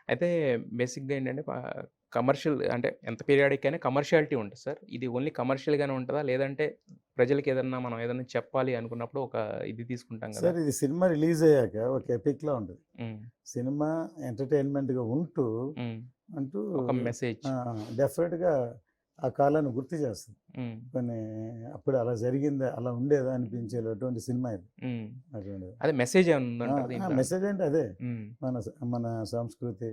అయితే బేసిక్‌గా ఏంటంటే కమర్షియల్ అంటే ఎంత పీరియాడిక్ అయినా కమర్షియాలిటీ ఉంటది సార్. ఇది ఓన్లీ కమర్షియల్‌గానే ఉంటదా? లేదంటే ప్రజలకేదన్నా మనం ఏదన్నా చెప్పాలి అనుకున్నప్పుడు ఒక ఇది తీసుకుంటాం గదా! సార్ ఇది సినిమా రిలీజ్ అయ్యాక ఒక ఎపిక్‌లా ఉంటది. హ్మ్. సినిమా ఎంటర్‌టైన్‌మెంట్‌గా ఉంటూ హ్మ్. అంటూ ఒక మెసేజ్. ఆ! డెఫినిట్‌గా ఆ కాలాన్ని గుర్తు చేస్తది. హ్మ్. కొన్ని అప్పుడు అలా జరిగిందా? అలా ఉండేదా? అనిపించేటటువంటి సినిమా ఇది. హ్మ్. అటువంటిది. అదే మెసేజ్ ఏమన్నా ఆ! ఉందంటారా ఆ! దీంట్లో? మెసేజ్ అంటే అదే. హ్మ్. మన సంస్కృతి,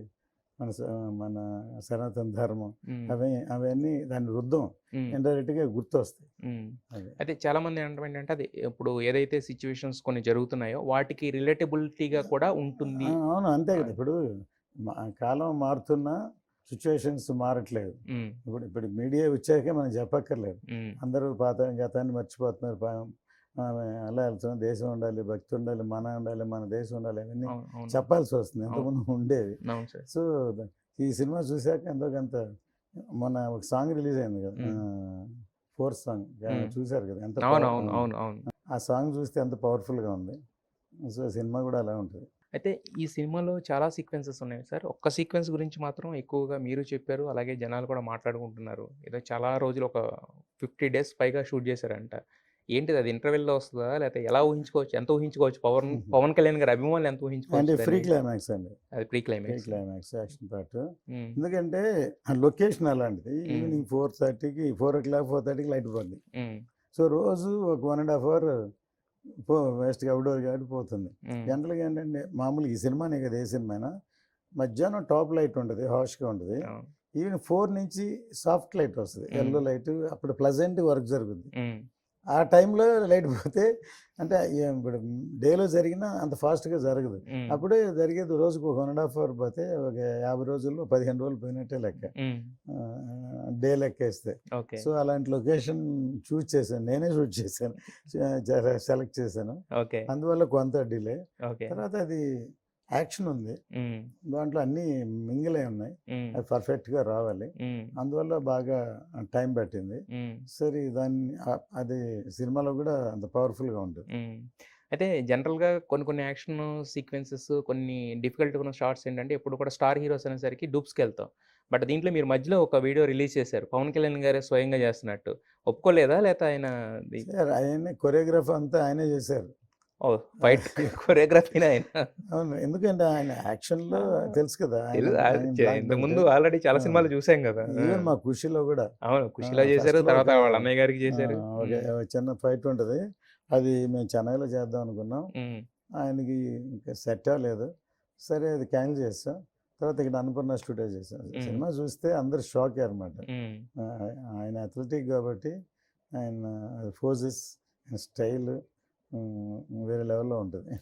మన స మన సనాతన ధర్మం హ్మ్. అవన్నీ దాన్ని రుద్దం. హ్మ్. ఇండైరెక్ట్‌గా గుర్తొస్తాయి. హ్మ్. అది. అయితే చాలామంది అనడం ఏంటంటే, అది ఇప్పుడు ఏదైతే సిట్యుయేషన్స్ కొన్ని జరుగుతున్నాయో, వాటికి రిలేటబిలిటీగా కూడా ఉంటుంది. అవును. అంతే కదా! అని. ఇప్పుడు కాలం మారుతున్నా సిట్యుయేషన్స్ మారట్లేదు. హ్మ్. ఇప్పుడు మీడియా వచ్చాకే మనం చెప్పక్కర్లేదు. హ్మ్. అందరూ గతాన్ని మర్చిపోతున్నారు. అలా వెళ్తున్నాం. దేశం ఉండాలి, భక్తి ఉండాలి, మన దేశం ఉండాలి అవన్నీ అవును. అవును. చెప్పాల్సొస్తుంది. అవును. ఇంతకుముందు ఉండేవి. అవును సార్. సో, ఈ సినిమా చూసాక ఎంతో కొంత మొన్న ఒక సాంగ్ రిలీజ్ అయింది కదా! హ్మ్. ఫోర్త్ సాంగ్ హ్మ్. చూసారు కదా! ఎంత అవునవును. అవును. అవును. ఆ సాంగ్ చూస్తే ఎంత పవర్‌ఫుల్‌గా ఉంది. సో, సినిమా కూడా అలా ఉంటది. అయితే ఈ సినిమాలో చాలా సీక్వెన్సెస్ ఉన్నాయి సార్. ఒక్క సీక్వెన్స్ గురించి మాత్రం ఎక్కువగా మీరు చెప్పారు. అలాగే జనాలు కూడా మాట్లాడుకుంటున్నారు. ఏదో చాలా రోజులు ఒక 50 డేస్ పైగా షూట్ చేశారంట. ఏంటిది అది ఇంటర్వెల్‌లో వస్తదా? లేకపోతే ఎలా ఊహించుకోవచ్చు? ఎంత ఊహించుకోవచ్చు? పవన్ పవన్ కళ్యాణ్ గారి అభిమానులు ఎంత ఊహించుకోవచ్చు అంటే ఫ్రీ దాన్ని? క్లైమాక్స్ అండి. అది pre pre climax. Climax action part. హ్మ్. ఎందుకంటే ఆ లొకేషన్ అలాంటిది. హ్మ్. ఈవినింగ్ 4:30కి 4:00, 4:30కి లైట్ పోద్ది. హ్మ్. సో, రోజు ఒక 1 ½ అవర్ వేస్ట్‌గా అవుట్‌డోర్ కాబట్టి పోతుంది. హ్మ్. జనరల్‌గా ఏంటంటే మామూలుగా ఈ సినిమానే కాదు ఏ సినిమా అయినా మధ్యాహ్నం టాప్ లైట్ ఉంటది. హార్ష్‌గా ఉంటది. అవును. ఈవినింగ్ 4 నుంచి సాఫ్ట్ లైట్ వస్తది. హ్మ్. యెల్లో లైట్ అప్పుడు ప్లెజెంట్ వర్క్ జరుగుద్ది. హ్మ్. ఆ టైంలో లైట్ పోతే అంటే ఇప్పుడు డేలో జరిగినా అంత ఫాస్ట్‌గా జరగదు. హ్మ్. అప్పుడే జరిగేది రోజుకి ఒక 1 ½ అవర్ పోతే ఒక 50 రోజుల్లో 15 రోజులు పోయినట్టే లెక్క. హ్మ్. డే లెక్కేస్తే. ఓకే. సో, అలాంటి లొకేషన్ చూజ్ చేశాను. నేనే షూట్ చేశాను. సెలెక్ట్ చేశాను. ఓకే. అందువల్ల కొంత డిలే. ఓకే. తర్వాత అది యాక్షన్ ఉంది. హ్మ్. దాంట్లో అన్నీ మింగిల్ అయి ఉన్నాయి. హ్మ్. అది పర్ఫెక్ట్‌గా రావాలి. హ్మ్. అందువల్ల బాగా టైం పట్టింది. హ్మ్. సరే దాన్ని అది సినిమాలో గూడా అంత పవర్‌ఫుల్‌గా ఉంటది. హ్మ్. అయితే జనరల్‌గా కొన్ని కొన్ని యాక్షన్ సీక్వెన్సెస్ కొన్ని డిఫికల్ట్‌గా ఉన్న షాట్స్ ఏంటంటే ఎప్పుడు కూడా స్టార్ హీరోస్ అనేసరికి డూప్స్‌కెళ్తాం. బట్ దీంట్లో మీరు మధ్యలో ఒక వీడియో రిలీజ్ చేశారు. పవన్ కళ్యాణ్ గారే స్వయంగా చేస్తున్నట్టు. ఒప్పుకోలేదా? లేతే ఆయనది సార్ ఆయన్ని కొరియోగ్రాఫ్ అంతా ఆయనే చేశారు. ఓహ్! ఫైట్ కొరియోగ్రఫీనా ఆయన? అవును. ఎందుకంటే ఆయన యాక్షన్‌లో ఆ! తెలుసు కదా! ఆయన బ్లాక్ బెల్ట్. ఇంతకుముందు ఆల్రెడీ చాలా ఆ! సినిమాలు చూసాం గదా! ఆ! ఈవెన్ మా 'ఖుషిలో' గూడా అవును. 'ఖుషిలో' చేశారు. ఫస్ట్‌లో తర్వాత వాళ్ళ అన్నయ్య గారికి చేశారు. ఒక హ్మ్. చిన్న ఫైట్ ఉంటది. అది మేము చెన్నైలో చేద్దాం అనుకున్నాం. హ్మ్. ఆయనకి ఇంకా సెట్ అవ్వలేదు. సరే అది క్యాన్సిల్ చేసాం. తర్వాత ఇక్కడ అన్నపూర్ణ స్టూడియో చేసాం. హ్మ్. సినిమా చూస్తే అందరూ షాకే అనమాట. హ్మ్. ఆయన అథ్లెటిక్ కాబట్టి ఆయన పోజెస్, స్టైల్ వేరే లెవెల్‌లో ఉంటది.